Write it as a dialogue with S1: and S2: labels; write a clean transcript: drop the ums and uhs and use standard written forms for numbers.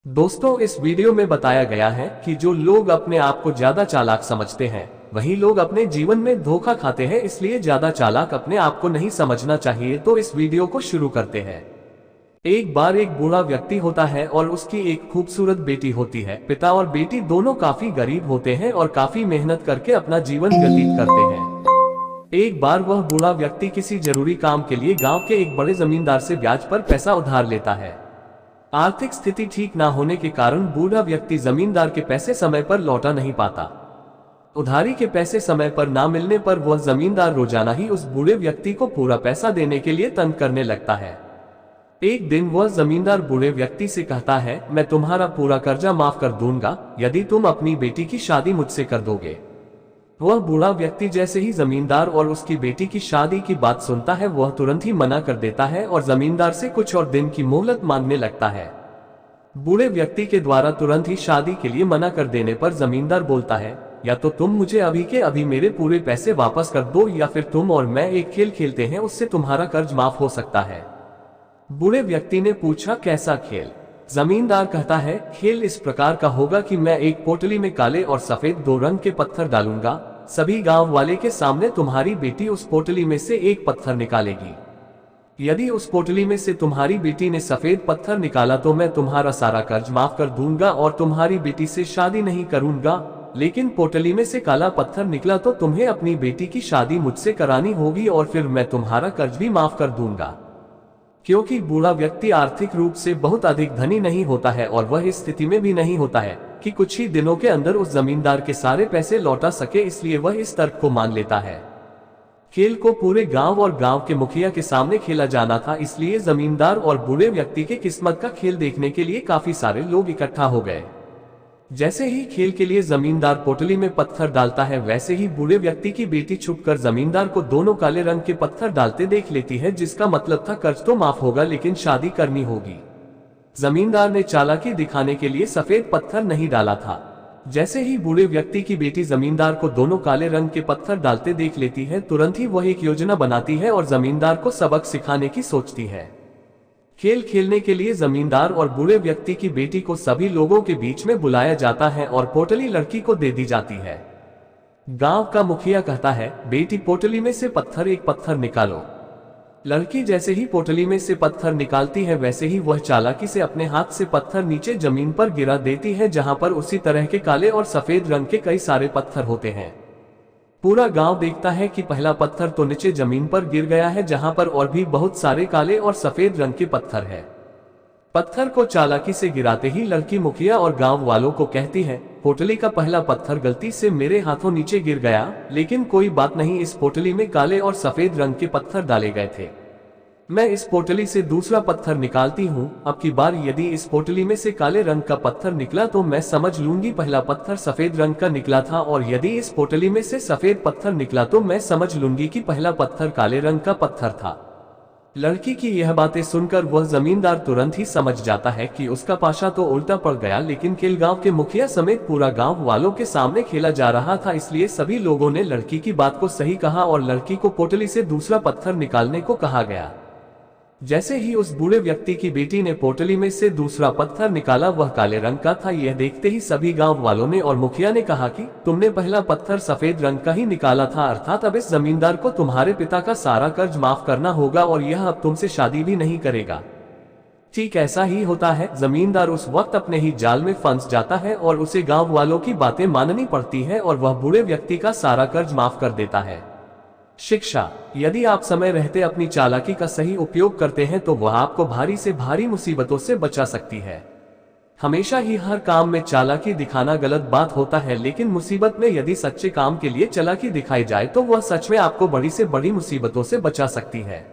S1: दोस्तों, इस वीडियो में बताया गया है कि जो लोग अपने आप को ज्यादा चालाक समझते हैं वही लोग अपने जीवन में धोखा खाते हैं। इसलिए ज्यादा चालाक अपने आप को नहीं समझना चाहिए। तो इस वीडियो को शुरू करते हैं। एक बार एक बूढ़ा व्यक्ति होता है और उसकी एक खूबसूरत बेटी होती है। पिता और बेटी दोनों काफी गरीब होते हैं और काफी मेहनत करके अपना जीवन व्यतीत करते हैं। एक बार वह बूढ़ा व्यक्ति किसी जरूरी काम के लिए गांव के एक बड़े जमींदार से ब्याज पर पैसा उधार लेता है। आर्थिक स्थिति ठीक ना होने के कारण बूढ़ा व्यक्ति जमींदार के पैसे समय पर लौटा नहीं पाता। उधारी के पैसे समय पर ना मिलने पर वह जमींदार रोजाना ही उस बूढ़े व्यक्ति को पूरा पैसा देने के लिए तंग करने लगता है। एक दिन वह जमींदार बूढ़े व्यक्ति से कहता है, मैं तुम्हारा पूरा कर्जा माफ कर दूंगा यदि तुम अपनी बेटी की शादी मुझसे कर दोगे। वह बूढ़ा व्यक्ति जैसे ही जमींदार और उसकी बेटी की शादी की बात सुनता है वह तुरंत ही मना कर देता है और जमींदार से कुछ और दिन की मोहलत मांगने लगता है। बूढ़े व्यक्ति के द्वारा तुरंत ही शादी के लिए मना कर देने पर जमींदार बोलता है, या तो तुम मुझे अभी के अभी मेरे पूरे पैसे वापस कर दो या फिर तुम और मैं एक खेल खेलते हैं, उससे तुम्हारा कर्ज माफ हो सकता है। बूढ़े व्यक्ति ने पूछा, कैसा खेल? जमींदार कहता है, खेल इस प्रकार का होगा कि मैं एक पोटली में काले और सफेद दो रंग के पत्थर डालूंगा। सभी गांव वाले के सामने तुम्हारी बेटी उस पोटली में से एक पत्थर निकालेगी। यदि उस पोटली में से तुम्हारी बेटी ने सफेद पत्थर निकाला तो मैं तुम्हारा सारा कर्ज माफ कर दूंगा और तुम्हारी बेटी से शादी नहीं करूंगा। लेकिन पोटली में से काला पत्थर निकला तो तुम्हें अपनी बेटी की शादी मुझसे करानी होगी और फिर मैं तुम्हारा कर्ज भी माफ कर दूंगा। क्योंकि बूढ़ा व्यक्ति आर्थिक रूप से बहुत अधिक धनी नहीं होता है और वह इस स्थिति में भी नहीं होता है कि कुछ ही दिनों के अंदर उस जमींदार के सारे पैसे लौटा सके, इसलिए वह इस तर्क को मान लेता है। खेल को पूरे गांव और गांव के मुखिया के सामने खेला जाना था, इसलिए जमींदार और बूढ़े व्यक्ति के किस्मत का खेल देखने के लिए काफी सारे लोग इकट्ठा हो गए। जैसे ही खेल के लिए जमींदार पोटली में पत्थर डालता है वैसे ही बूढ़े व्यक्ति की बेटी छुपकर जमींदार को दोनों काले रंग के पत्थर डालते देख लेती है, जिसका मतलब था कर्ज तो माफ होगा लेकिन शादी करनी होगी। जमींदार ने चालाकी दिखाने के लिए सफेद पत्थर नहीं डाला था। जैसे ही बूढ़े व्यक्ति की बेटी जमींदार को दोनों काले रंग के पत्थर डालते देख लेती है तुरंत ही वह एक योजना बनाती है और जमींदार को सबक सिखाने की सोचती है। खेल खेलने के लिए जमींदार और बूढ़े व्यक्ति की बेटी को सभी लोगों के बीच में बुलाया जाता है और पोटली लड़की को दे दी जाती है। गांव का मुखिया कहता है, बेटी पोटली में से एक पत्थर निकालो। लड़की जैसे ही पोटली में से पत्थर निकालती है वैसे ही वह चालाकी से अपने हाथ से पत्थर नीचे जमीन पर गिरा देती है, जहां पर उसी तरह के काले और सफेद रंग के कई सारे पत्थर होते हैं। पूरा गांव देखता है कि पहला पत्थर तो नीचे जमीन पर गिर गया है, जहां पर और भी बहुत सारे काले और सफेद रंग के पत्थर है। पत्थर को चालाकी से गिराते ही लड़की मुखिया और गांव वालों को कहती है, पोटली का पहला पत्थर गलती से मेरे हाथों नीचे गिर गया, लेकिन कोई बात नहीं, इस पोटली में काले और सफेद रंग के पत्थर डाले गए थे। मैं इस पोटली से दूसरा पत्थर निकालती हूँ। अब की बार यदि इस पोटली में से काले रंग का पत्थर निकला तो मैं समझ लूंगी पहला पत्थर सफेद रंग का निकला था, और यदि इस पोटली में से सफेद पत्थर निकला तो मैं समझ लूंगी कि पहला पत्थर काले रंग का पत्थर था। लड़की की यह बातें सुनकर वह जमींदार तुरंत ही समझ जाता है कि उसका पाशा तो उल्टा पड़ गया, लेकिन खेल गांव के मुखिया समेत पूरा गांव वालों के सामने खेला जा रहा था, इसलिए सभी लोगों ने लड़की की बात को सही कहा और लड़की को पोटली से दूसरा पत्थर निकालने को कहा गया। जैसे ही उस बूढ़े व्यक्ति की बेटी ने पोटली में से दूसरा पत्थर निकाला वह काले रंग का था। यह देखते ही सभी गांव वालों ने और मुखिया ने कहा कि तुमने पहला पत्थर सफेद रंग का ही निकाला था, अर्थात अब इस जमींदार को तुम्हारे पिता का सारा कर्ज माफ करना होगा और यह अब तुमसे शादी भी नहीं करेगा। ठीक ऐसा ही होता है। जमींदार उस वक्त अपने ही जाल में फंस जाता है और उसे गाँव वालों की बातें माननी पड़ती है और वह बूढ़े व्यक्ति का सारा कर्ज माफ कर देता है। शिक्षा: यदि आप समय रहते अपनी चालाकी का सही उपयोग करते हैं तो वह आपको भारी से भारी मुसीबतों से बचा सकती है। हमेशा ही हर काम में चालाकी दिखाना गलत बात होता है, लेकिन मुसीबत में यदि सच्चे काम के लिए चालाकी दिखाई जाए तो वह सच में आपको बड़ी से बड़ी मुसीबतों से बचा सकती है।